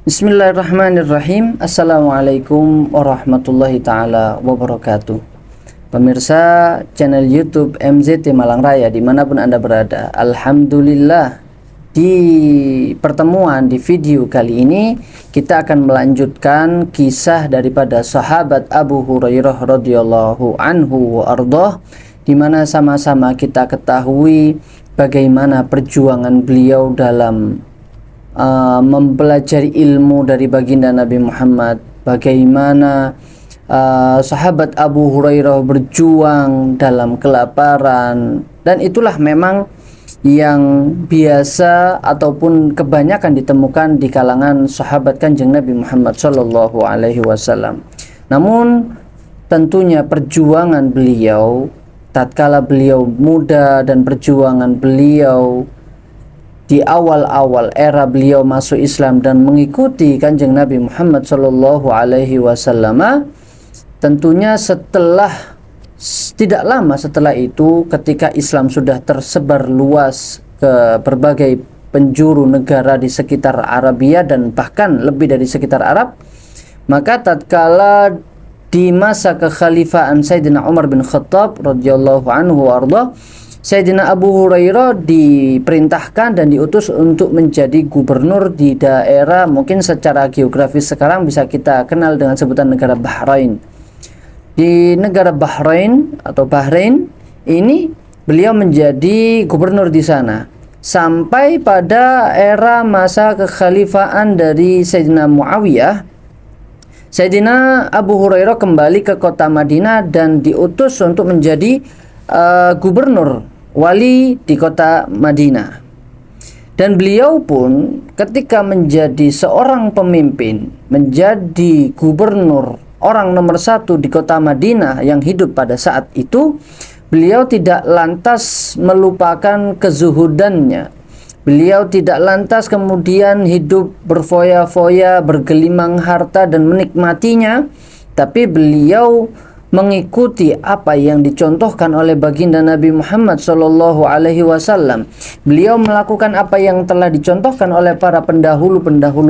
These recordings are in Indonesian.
Bismillahirrahmanirrahim. Assalamualaikum warahmatullahi ta'ala wabarakatuh. Pemirsa channel YouTube MZT Malang Raya dimanapun Anda berada, Alhamdulillah, di pertemuan di video kali ini kita akan melanjutkan kisah daripada sahabat Abu Hurairah radhiyallahu anhu wa ardhah, di mana sama-sama kita ketahui bagaimana perjuangan beliau dalam mempelajari ilmu dari baginda Nabi Muhammad, bagaimana sahabat Abu Hurairah berjuang dalam kelaparan, dan itulah memang yang biasa ataupun kebanyakan ditemukan di kalangan sahabat Kanjeng Nabi Muhammad Shallallahu Alaihi Wasallam. Namun tentunya perjuangan beliau tatkala beliau muda dan perjuangan beliau di awal-awal era beliau masuk Islam dan mengikuti Kanjeng Nabi Muhammad Shallallahu Alaihi Wasallam, tentunya tidak lama setelah itu, ketika Islam sudah tersebar luas ke berbagai penjuru negara di sekitar Arabia dan bahkan lebih dari sekitar Arab, maka tatkala di masa kekhalifahan Sayyidina Umar bin Khattab radhiyallahu anhu warḍah, Sayyidina Abu Hurairah diperintahkan dan diutus untuk menjadi gubernur di daerah mungkin secara geografis sekarang bisa kita kenal dengan sebutan negara Bahrain. Di negara Bahrain atau Bahrain ini beliau menjadi gubernur di sana sampai pada era masa kekhalifahan dari Sayyidina Muawiyah. Sayyidina Abu Hurairah kembali ke kota Madinah dan diutus untuk menjadi gubernur wali di kota Madinah. Dan beliau pun ketika menjadi seorang pemimpin, menjadi gubernur, orang nomor satu di kota Madinah yang hidup pada saat itu, beliau tidak lantas melupakan kezuhudannya. Beliau tidak lantas kemudian hidup berfoya-foya, bergelimang harta dan menikmatinya, tapi beliau mengikuti apa yang dicontohkan oleh baginda Nabi Muhammad Shallallahu Alaihi Wasallam. Beliau melakukan apa yang telah dicontohkan oleh para pendahulu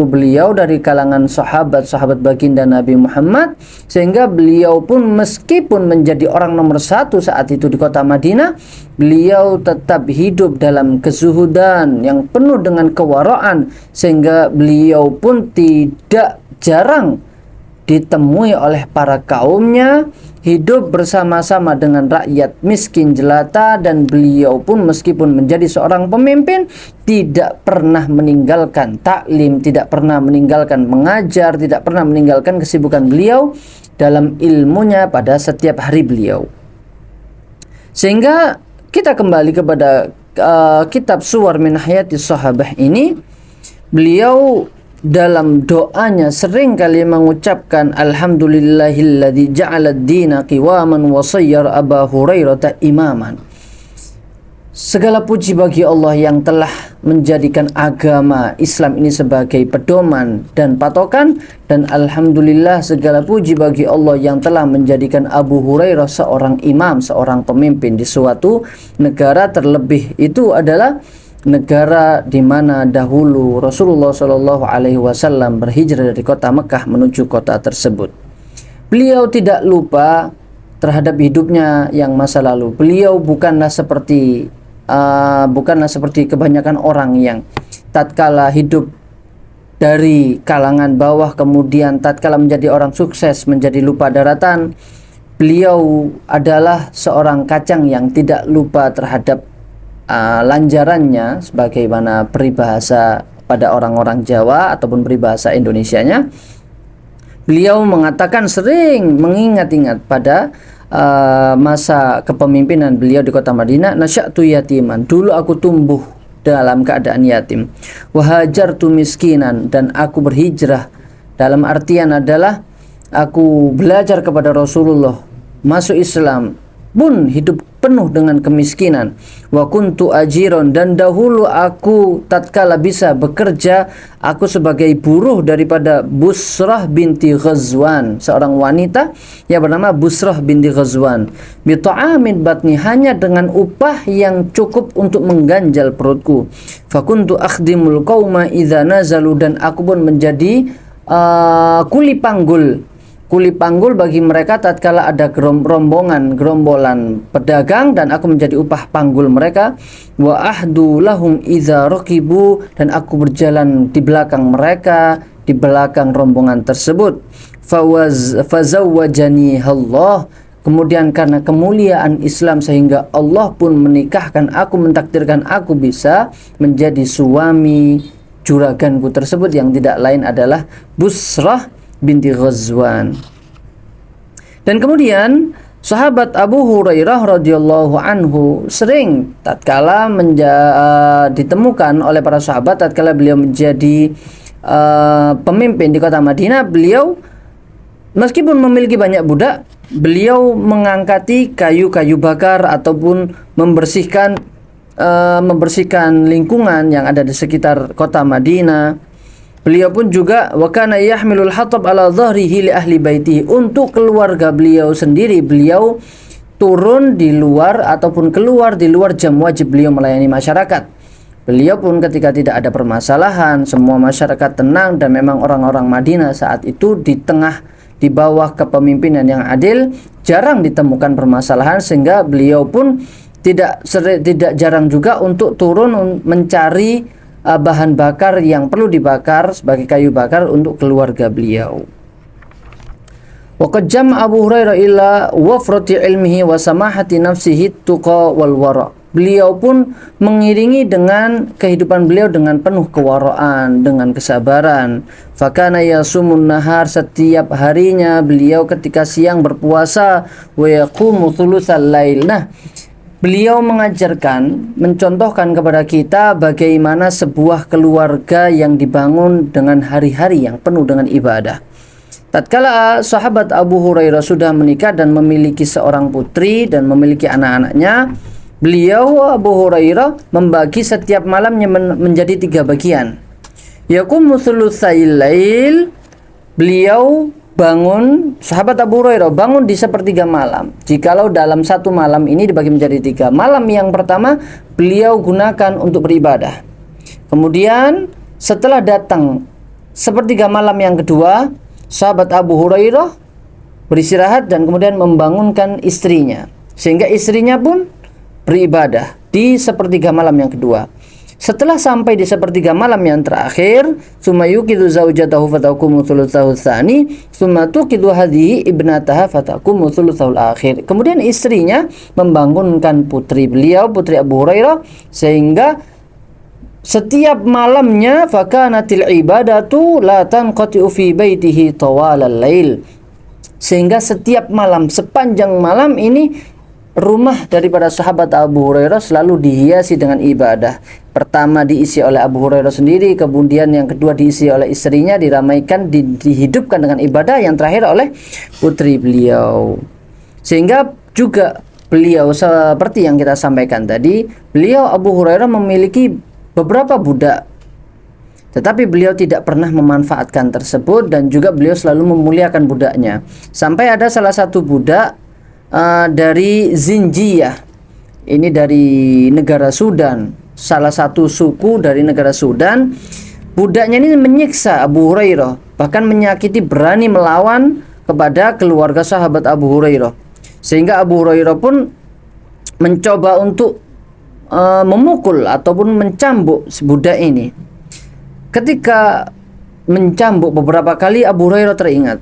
beliau dari kalangan sahabat baginda Nabi Muhammad, sehingga beliau pun meskipun menjadi orang nomor satu saat itu di kota Madinah, beliau tetap hidup dalam kezuhudan yang penuh dengan kewaraan, sehingga beliau pun tidak jarang ditemui oleh para kaumnya, hidup bersama-sama dengan rakyat miskin jelata, dan beliau pun meskipun menjadi seorang pemimpin tidak pernah meninggalkan taklim, tidak pernah meninggalkan mengajar, tidak pernah meninggalkan kesibukan beliau dalam ilmunya pada setiap hari beliau. Sehingga kita kembali kepada kitab Suwar min Hayatis Sahabah ini, beliau dalam doanya sering kali mengucapkan alhamdulillahilladzi ja'alad dina qiwaman wa sayyara Aba Hurairah imaman. Segala puji bagi Allah yang telah menjadikan agama Islam ini sebagai pedoman dan patokan, dan alhamdulillah segala puji bagi Allah yang telah menjadikan Abu Hurairah seorang imam, seorang pemimpin di suatu negara, terlebih itu adalah negara di mana dahulu Rasulullah Shallallahu Alaihi Wasallam berhijrah dari kota Mekah menuju kota tersebut. Beliau tidak lupa terhadap hidupnya yang masa lalu. Beliau bukanlah seperti kebanyakan orang yang tatkala hidup dari kalangan bawah kemudian tatkala menjadi orang sukses menjadi lupa daratan. Beliau adalah seorang kacang yang tidak lupa terhadap lanjarannya, sebagaimana peribahasa pada orang-orang Jawa ataupun peribahasa Indonesianya. Beliau mengatakan sering mengingat-ingat pada masa kepemimpinan beliau di kota Madinah, nasya'tu yatiman, dulu aku tumbuh dalam keadaan yatim, wahajartu miskinan, dan aku berhijrah, dalam artian adalah aku belajar kepada Rasulullah, masuk Islam pun hidup penuh dengan kemiskinan. Wa kuntu ajiron, dan dahulu aku tatkala bisa bekerja, aku sebagai buruh daripada Busrah binti Ghazwan, seorang wanita yang bernama Busrah binti Ghazwan. Bi ta'amin batni, hanya dengan upah yang cukup untuk mengganjal perutku. Fa kuntu akhdimul qauma idza nazalu, dan aku pun menjadi kuli panggul bagi mereka tatkala ada gerombolan pedagang, dan aku menjadi upah panggul mereka. Wa ahdu lahum idza raqibu, dan aku berjalan di belakang mereka, di belakang rombongan tersebut. Fazawwajani Allah, kemudian karena kemuliaan Islam sehingga Allah pun menikahkan aku, mentakdirkan aku bisa menjadi suami juraganku tersebut, yang tidak lain adalah Busrah binti Ghazwan. Dan kemudian sahabat Abu Hurairah radhiyallahu anhu sering tatkala ditemukan oleh para sahabat tatkala beliau menjadi pemimpin di kota Madinah, beliau meskipun memiliki banyak budak, beliau mengangkati kayu-kayu bakar ataupun membersihkan lingkungan yang ada di sekitar kota Madinah. Beliau pun juga wa kana yahmilul hatab ala dhahrihi li ahli baitihi, untuk keluarga beliau sendiri beliau turun di luar ataupun keluar di luar jam wajib beliau melayani masyarakat. Beliau pun ketika tidak ada permasalahan, semua masyarakat tenang, dan memang orang-orang Madinah saat itu di bawah kepemimpinan yang adil, jarang ditemukan permasalahan, sehingga beliau pun tidak jarang juga untuk turun mencari bahan bakar yang perlu dibakar sebagai kayu bakar untuk keluarga beliau. Waqad jama'a Abu Hurairah ila wafrati ilmihi wa samahati nafsihi tuqa wal wara. Beliau pun mengiringi dengan kehidupan beliau dengan penuh kewaraan, dengan kesabaran. Fakana yasumun nahar, setiap harinya beliau ketika siang berpuasa, wa yaqumu thulutsal lail. Nah, beliau mengajarkan, mencontohkan kepada kita bagaimana sebuah keluarga yang dibangun dengan hari-hari yang penuh dengan ibadah. Tatkala sahabat Abu Hurairah sudah menikah dan memiliki seorang putri dan memiliki anak-anaknya, beliau Abu Hurairah membagi setiap malamnya menjadi 3 bagian. Yaqumu thulutsail lail, beliau bangun, sahabat Abu Hurairah bangun di sepertiga malam. Jikalau dalam satu malam ini dibagi menjadi 3. Malam yang pertama beliau gunakan untuk beribadah. Kemudian setelah datang sepertiga malam yang kedua, sahabat Abu Hurairah beristirahat dan kemudian membangunkan istrinya, sehingga istrinya pun beribadah di sepertiga malam yang kedua. Setelah sampai di sepertiga malam yang terakhir, summa yuqidu zaujatahu fataqumu thulutsahu tsani, summa tuqidu hadhihi ibnataha fataqumu thulutsahul akhir. Kemudian istrinya membangunkan putri beliau, putri Abu Hurairah, sehingga setiap malamnya fakanatil ibadatu la tanqati'u fi baitihi tawalal lail. Sehingga setiap malam, sepanjang malam ini, rumah daripada sahabat Abu Hurairah selalu dihiasi dengan ibadah. Pertama diisi oleh Abu Hurairah sendiri, kemudian yang kedua diisi oleh istrinya, diramaikan, dihidupkan dengan ibadah, yang terakhir oleh putri beliau. Sehingga juga beliau seperti yang kita sampaikan tadi, beliau Abu Hurairah memiliki beberapa budak, tetapi beliau tidak pernah memanfaatkan tersebut, dan juga beliau selalu memuliakan budaknya. Sampai ada salah satu budak dari Zinjiyah, ini dari negara Sudan, salah satu suku dari negara Sudan. Budaknya ini menyiksa Abu Hurairah, bahkan menyakiti, berani melawan kepada keluarga sahabat Abu Hurairah, sehingga Abu Hurairah pun mencoba untuk memukul ataupun mencambuk si budak ini. Ketika mencambuk beberapa kali, Abu Hurairah teringat,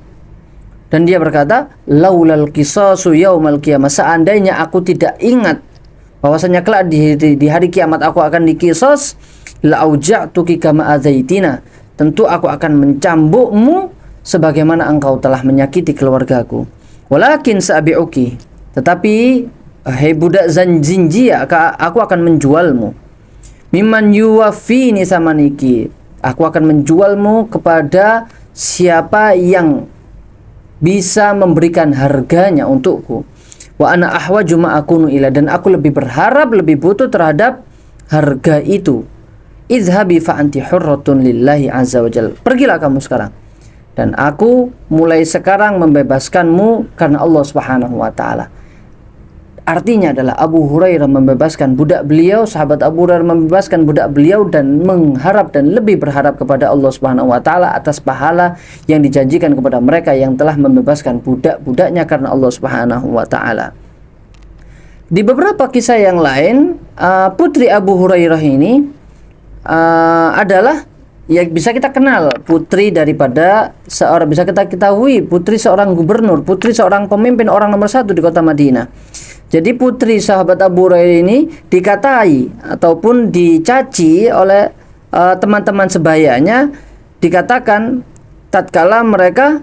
dan dia berkata, laulal qisasu yaumal qiyamah, seandainya aku tidak ingat bahwasanya kelak di hari kiamat aku akan diqisas, la auja'tuki kama azaitina, tentu aku akan mencambukmu sebagaimana engkau telah menyakiti keluargaku. Walakin sa'bi'uki, tetapi hai budak Zinjiyah, aku akan menjualmu. Mimman yuwafini samaniki, aku akan menjualmu kepada siapa yang bisa memberikan harganya untukku. Wa ana ahwaju ma akunu ila, dan aku lebih berharap, lebih butuh terhadap harga itu. Idhabi fa anti hurratun lillahi azza wajal. Pergilah kamu sekarang, dan aku mulai sekarang membebaskanmu karena Allah Subhanahu wa taala. Artinya adalah Abu Hurairah membebaskan budak beliau, sahabat Abu Hurairah membebaskan budak beliau, dan mengharap dan lebih berharap kepada Allah Subhanahu wa taala atas pahala yang dijanjikan kepada mereka yang telah membebaskan budak-budaknya karena Allah Subhanahu wa taala. Di beberapa kisah yang lain, putri Abu Hurairah ini adalah, ya bisa kita kenal, putri daripada seorang, bisa kita ketahui putri seorang gubernur, putri seorang pemimpin, orang nomor 1 di kota Madinah. Jadi putri sahabat Abu Hurairah ini dikatai ataupun dicaci oleh teman-teman sebayanya, dikatakan tatkala mereka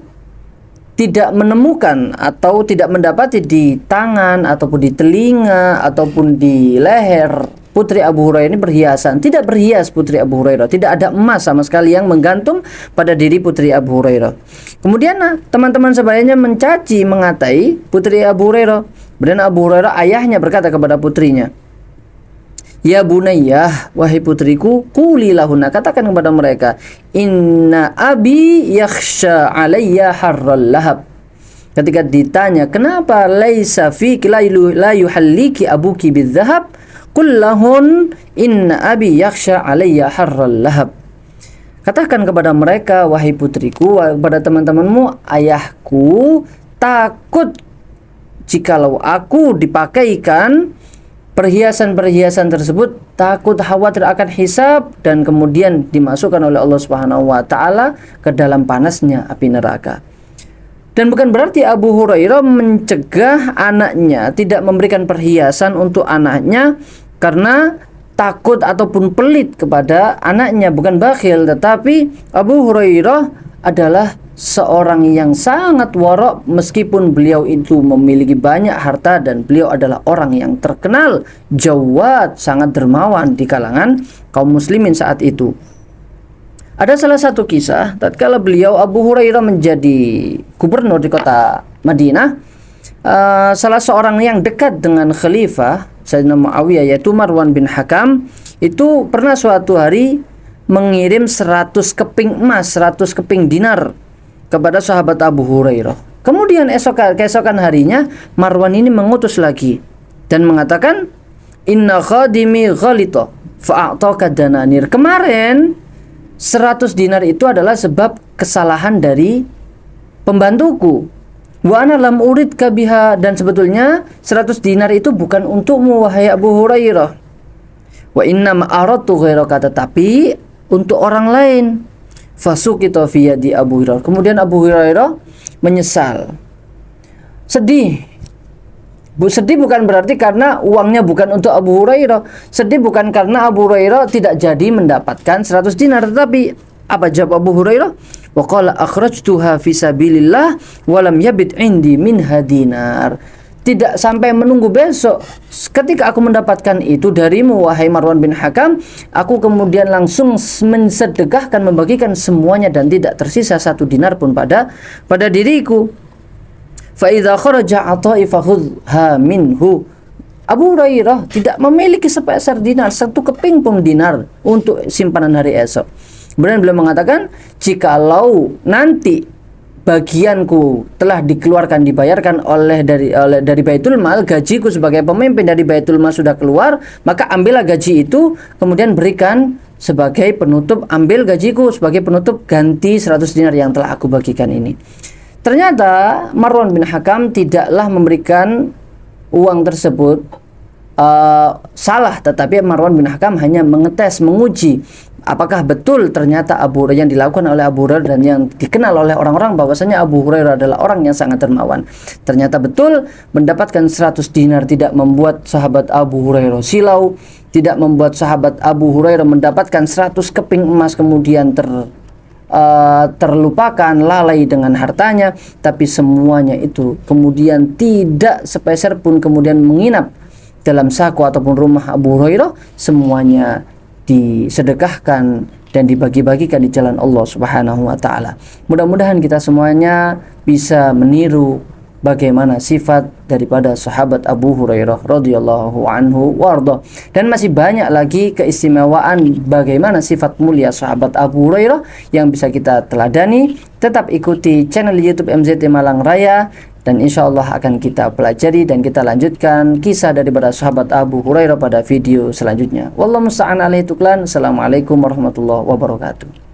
tidak menemukan atau tidak mendapati di tangan ataupun di telinga ataupun di leher putri Abu Hurairah ini perhiasan. Tidak berhias putri Abu Hurairah, tidak ada emas sama sekali yang menggantung pada diri putri Abu Hurairah. Kemudian teman-teman sebayanya mencaci, mengatai putri Abu Hurairah. Dan Abu Hurairah ayahnya berkata kepada putrinya, ya bunayyah, wahai putriku, quli lahunna, katakan kepada mereka, inna abi yakhsha alayya harral lahab. Ketika ditanya, kenapa laisa fiki la yuhalliki abuki bidzahab, qul lahun inna abi yakhsha alayya harral lahab. Katakan kepada mereka, wahai putriku, kepada teman-temanmu, ayahku takut jikalau aku dipakaikan perhiasan-perhiasan tersebut, takut khawatir akan hisab dan kemudian dimasukkan oleh Allah Subhanahu wa taala ke dalam panasnya api neraka. Dan bukan berarti Abu Hurairah mencegah anaknya tidak memberikan perhiasan untuk anaknya karena takut ataupun pelit kepada anaknya, bukan bakhil, tetapi Abu Hurairah adalah seorang yang sangat warok meskipun beliau itu memiliki banyak harta dan beliau adalah orang yang terkenal jawad, sangat dermawan di kalangan kaum muslimin saat itu. Ada salah satu kisah tatkala beliau Abu Hurairah menjadi gubernur di kota Madinah, salah seorang yang dekat dengan khalifah Sayyidina Muawiyah yaitu Marwan bin Hakam itu pernah suatu hari mengirim 100 keping emas, 100 keping dinar kepada sahabat Abu Hurairah. Kemudian keesokan harinya Marwan ini mengutus lagi dan mengatakan, inna khadimi ghalita fa'ataka dananir. Kemarin 100 dinar itu adalah sebab kesalahan dari pembantuku. Wa ana lam urid kabiha, dan sebetulnya 100 dinar itu bukan untukmu wahai Abu Hurairah. Wa inna ma aradtu ghairaka, tetapi untuk orang lain. Fasukita fi yadi Abu Hurairah. Kemudian Abu Hurairah menyesal, sedih. Sedih bukan berarti karena uangnya bukan untuk Abu Hurairah. Sedih bukan karena Abu Hurairah tidak jadi mendapatkan 100 dinar, tetapi apa jawab Abu Hurairah? Wa qala akhrajtuha fi sabilillah wa lam yabit indi minha dinar. Tidak sampai menunggu besok, ketika aku mendapatkan itu darimu wahai Marwan bin Hakam, aku kemudian langsung mensedekahkan, membagikan semuanya dan tidak tersisa 1 dinar pun pada diriku. Fa idza kharaja ata'i fakhudha minhu. Abu Hurairah tidak memiliki sepeser dinar, 1 keping pun dinar untuk simpanan hari esok. Kemudian beliau mengatakan, jikalau nanti bagianku telah dikeluarkan, dibayarkan dari Baitul Mal, gajiku sebagai pemimpin dari Baitul Mal sudah keluar, maka ambillah gaji itu, kemudian berikan sebagai penutup, ambil gajiku sebagai penutup ganti 100 dinar yang telah aku bagikan ini. Ternyata Marwan bin Hakam tidaklah memberikan uang tersebut salah, tetapi Marwan bin Hakam hanya mengetes, menguji apakah betul ternyata Abu Hurairah yang dilakukan oleh Abu Hurairah dan yang dikenal oleh orang-orang bahwasanya Abu Hurairah adalah orang yang sangat dermawan. Ternyata betul mendapatkan 100 dinar tidak membuat sahabat Abu Hurairah silau, tidak membuat sahabat Abu Hurairah mendapatkan 100 keping emas kemudian terlupakan, lalai dengan hartanya, tapi semuanya itu kemudian tidak sepeser pun kemudian menginap dalam saku ataupun rumah Abu Hurairah, semuanya disedekahkan dan dibagi-bagikan di jalan Allah Subhanahu wa taala. Mudah-mudahan kita semuanya bisa meniru bagaimana sifat daripada sahabat Abu Hurairah radhiyallahu anhu warda. Dan masih banyak lagi keistimewaan bagaimana sifat mulia sahabat Abu Hurairah yang bisa kita teladani. Tetap ikuti channel YouTube MZT Malang Raya, dan insya Allah akan kita pelajari dan kita lanjutkan kisah daripada sahabat Abu Hurairah pada video selanjutnya. Wallahu musta'an alaihi tuklan. Assalamualaikum warahmatullahi wabarakatuh.